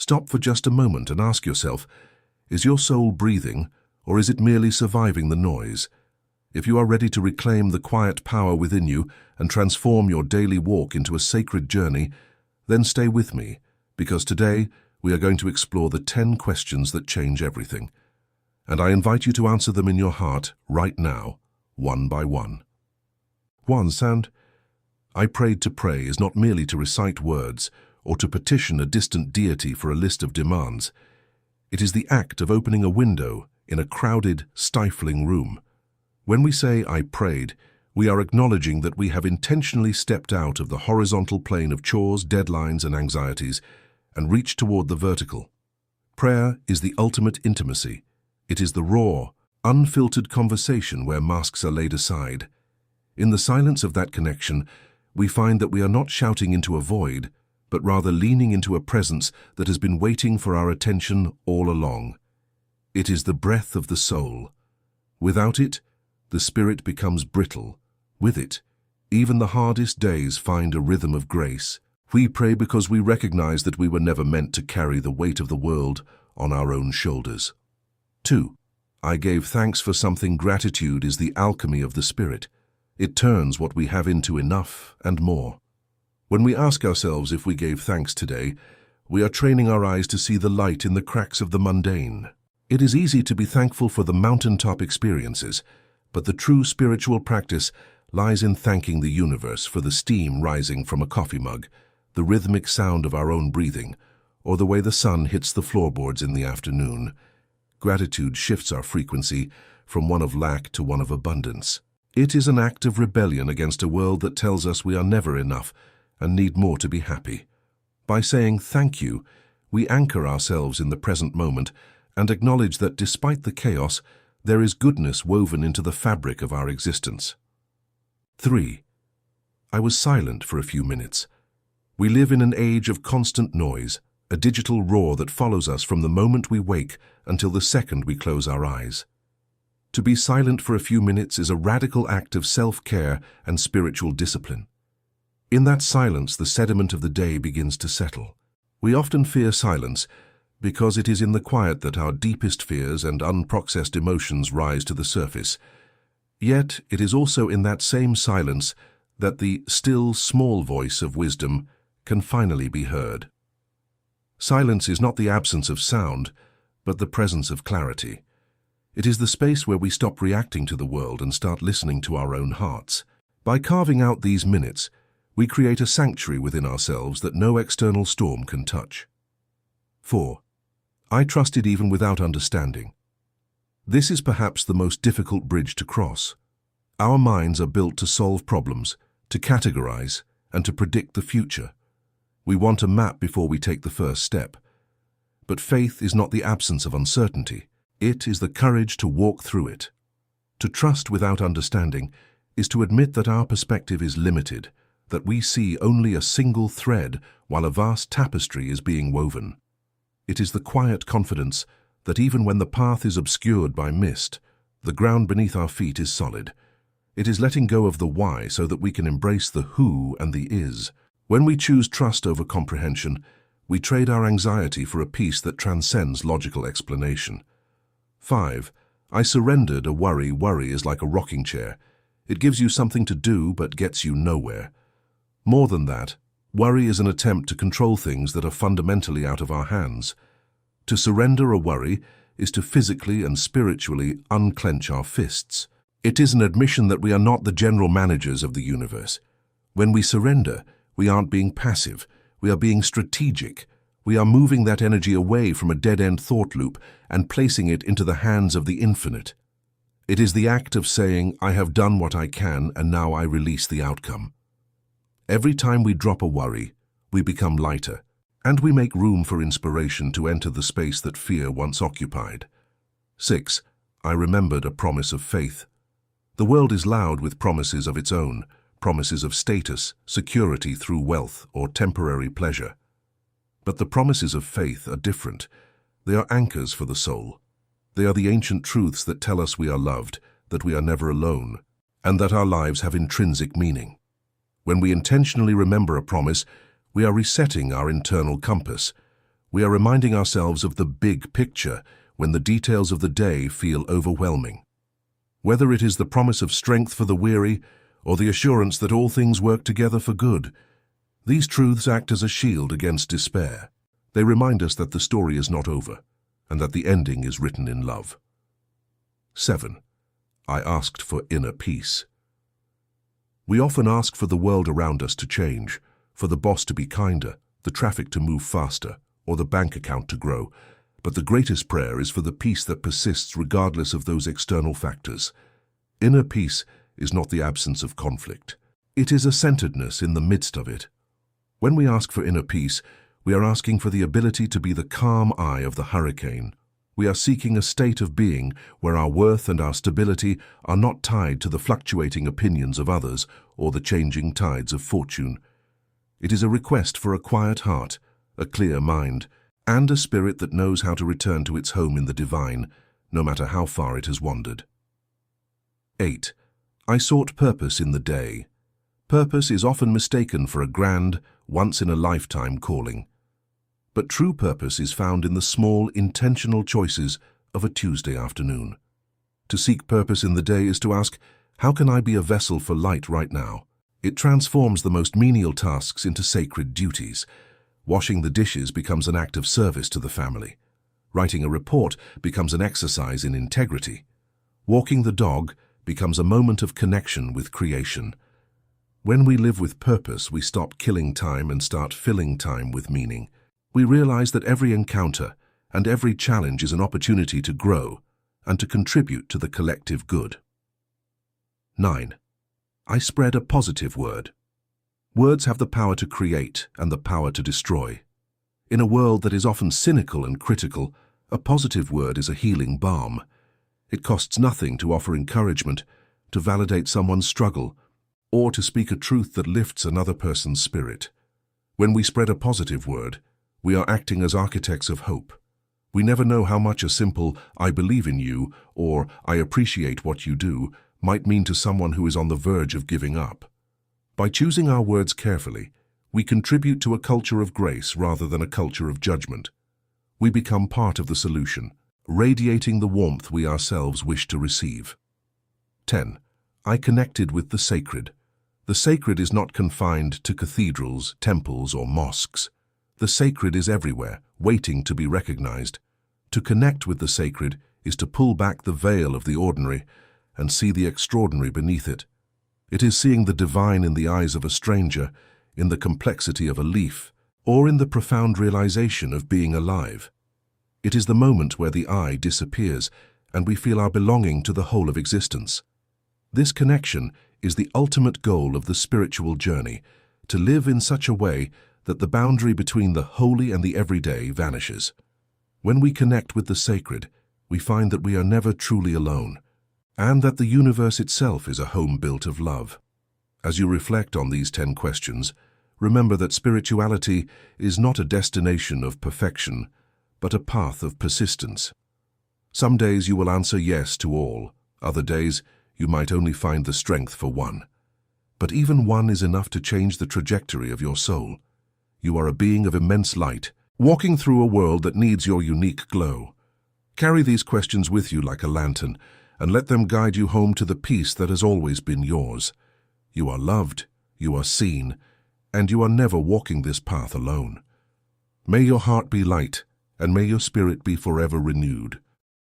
Stop for just a moment and ask yourself, is your soul breathing, or is it merely surviving the noise? If you are ready to reclaim the quiet power within you and transform your daily walk into a sacred journey, then stay with me, because today we are going to explore the 10 questions that change everything. And I invite you to answer them in your heart right now, one by one. 1. I prayed to pray is not merely to recite words or to petition a distant deity for a list of demands. It is the act of opening a window in a crowded, stifling room. When we say, I prayed, we are acknowledging that we have intentionally stepped out of the horizontal plane of chores, deadlines, and anxieties and reached toward the vertical. Prayer is the ultimate intimacy. It is the raw, unfiltered conversation where masks are laid aside. In the silence of that connection, we find that we are not shouting into a void, but rather leaning into a presence that has been waiting for our attention all along. It is the breath of the soul. Without it, the spirit becomes brittle. With it, even the hardest days find a rhythm of grace. We pray because we recognize that we were never meant to carry the weight of the world on our own shoulders. 2. I gave thanks for something. Gratitude is the alchemy of the spirit. It turns what we have into enough and more. When we ask ourselves if we gave thanks today, we are training our eyes to see the light in the cracks of the mundane. It is easy to be thankful for the mountaintop experiences, but the true spiritual practice lies in thanking the universe for the steam rising from a coffee mug, the rhythmic sound of our own breathing, or the way the sun hits the floorboards in the afternoon. Gratitude shifts our frequency from one of lack to one of abundance. It is an act of rebellion against a world that tells us we are never enough and need more to be happy. By saying thank you, we anchor ourselves in the present moment and acknowledge that despite the chaos, there is goodness woven into the fabric of our existence. 3. I was silent for a few minutes. We live in an age of constant noise, a digital roar that follows us from the moment we wake until the second we close our eyes. To be silent for a few minutes is a radical act of self-care and spiritual discipline. In that silence, the sediment of the day begins to settle. We often fear silence because it is in the quiet that our deepest fears and unprocessed emotions rise to the surface. Yet, it is also in that same silence that the still, small voice of wisdom can finally be heard. Silence is not the absence of sound, but the presence of clarity. It is the space where we stop reacting to the world and start listening to our own hearts. By carving out these minutes, we create a sanctuary within ourselves that no external storm can touch. 4. I trusted even without understanding. This is perhaps the most difficult bridge to cross. Our minds are built to solve problems, to categorize, and to predict the future. We want a map before we take the first step. But faith is not the absence of uncertainty. It is the courage to walk through it. To trust without understanding is to admit that our perspective is limited, that we see only a single thread while a vast tapestry is being woven. It is the quiet confidence that even when the path is obscured by mist, the ground beneath our feet is solid. It is letting go of the why so that we can embrace the who and the is. When we choose trust over comprehension, we trade our anxiety for a peace that transcends logical explanation. 5. I surrendered a worry. Worry is like a rocking chair. It gives you something to do but gets you nowhere. More than that, worry is an attempt to control things that are fundamentally out of our hands. To surrender a worry is to physically and spiritually unclench our fists. It is an admission that we are not the general managers of the universe. When we surrender, we aren't being passive, we are being strategic. We are moving that energy away from a dead-end thought loop and placing it into the hands of the infinite. It is the act of saying, I have done what I can and now I release the outcome. Every time we drop a worry, we become lighter, and we make room for inspiration to enter the space that fear once occupied. 6. I remembered a promise of faith. The world is loud with promises of its own, promises of status, security through wealth, or temporary pleasure. But the promises of faith are different. They are anchors for the soul. They are the ancient truths that tell us we are loved, that we are never alone, and that our lives have intrinsic meaning. When we intentionally remember a promise, we are resetting our internal compass. We are reminding ourselves of the big picture when the details of the day feel overwhelming. Whether it is the promise of strength for the weary or the assurance that all things work together for good, these truths act as a shield against despair. They remind us that the story is not over and that the ending is written in love. 7. I asked for inner peace. We often ask for the world around us to change, for the boss to be kinder, the traffic to move faster, or the bank account to grow. But the greatest prayer is for the peace that persists regardless of those external factors. Inner peace is not the absence of conflict. It is a centeredness in the midst of it. When we ask for inner peace, we are asking for the ability to be the calm eye of the hurricane. We are seeking a state of being where our worth and our stability are not tied to the fluctuating opinions of others or the changing tides of fortune. It is a request for a quiet heart, a clear mind, and a spirit that knows how to return to its home in the divine, no matter how far it has wandered. 8. I sought purpose in the day. Purpose is often mistaken for a grand, once-in-a-lifetime calling. But true purpose is found in the small, intentional choices of a Tuesday afternoon. To seek purpose in the day is to ask, how can I be a vessel for light right now? It transforms the most menial tasks into sacred duties. Washing the dishes becomes an act of service to the family. Writing a report becomes an exercise in integrity. Walking the dog becomes a moment of connection with creation. When we live with purpose, we stop killing time and start filling time with meaning. We realize that every encounter and every challenge is an opportunity to grow and to contribute to the collective good. 9. I spread a positive word. Words have the power to create and the power to destroy. In a world that is often cynical and critical, a positive word is a healing balm. It costs nothing to offer encouragement, to validate someone's struggle, or to speak a truth that lifts another person's spirit. When we spread a positive word, we are acting as architects of hope. We never know how much a simple, I believe in you, or I appreciate what you do, might mean to someone who is on the verge of giving up. By choosing our words carefully, we contribute to a culture of grace rather than a culture of judgment. We become part of the solution, radiating the warmth we ourselves wish to receive. 10. I connected with the sacred. The sacred is not confined to cathedrals, temples, or mosques. The sacred is everywhere, waiting to be recognized. To connect with the sacred is to pull back the veil of the ordinary and see the extraordinary beneath it. It is seeing the divine in the eyes of a stranger, in the complexity of a leaf, or in the profound realization of being alive. It is the moment where the I disappears and we feel our belonging to the whole of existence. This connection is the ultimate goal of the spiritual journey, to live in such a way that the boundary between the holy and the everyday vanishes. When we connect with the sacred, we find that we are never truly alone, and that the universe itself is a home built of love. As you reflect on these 10 questions, remember that spirituality is not a destination of perfection, but a path of persistence. Some days you will answer yes to all, other days you might only find the strength for one. But even one is enough to change the trajectory of your soul. You are a being of immense light, walking through a world that needs your unique glow. Carry these questions with you like a lantern, and let them guide you home to the peace that has always been yours. You are loved, you are seen, and you are never walking this path alone. May your heart be light, and may your spirit be forever renewed.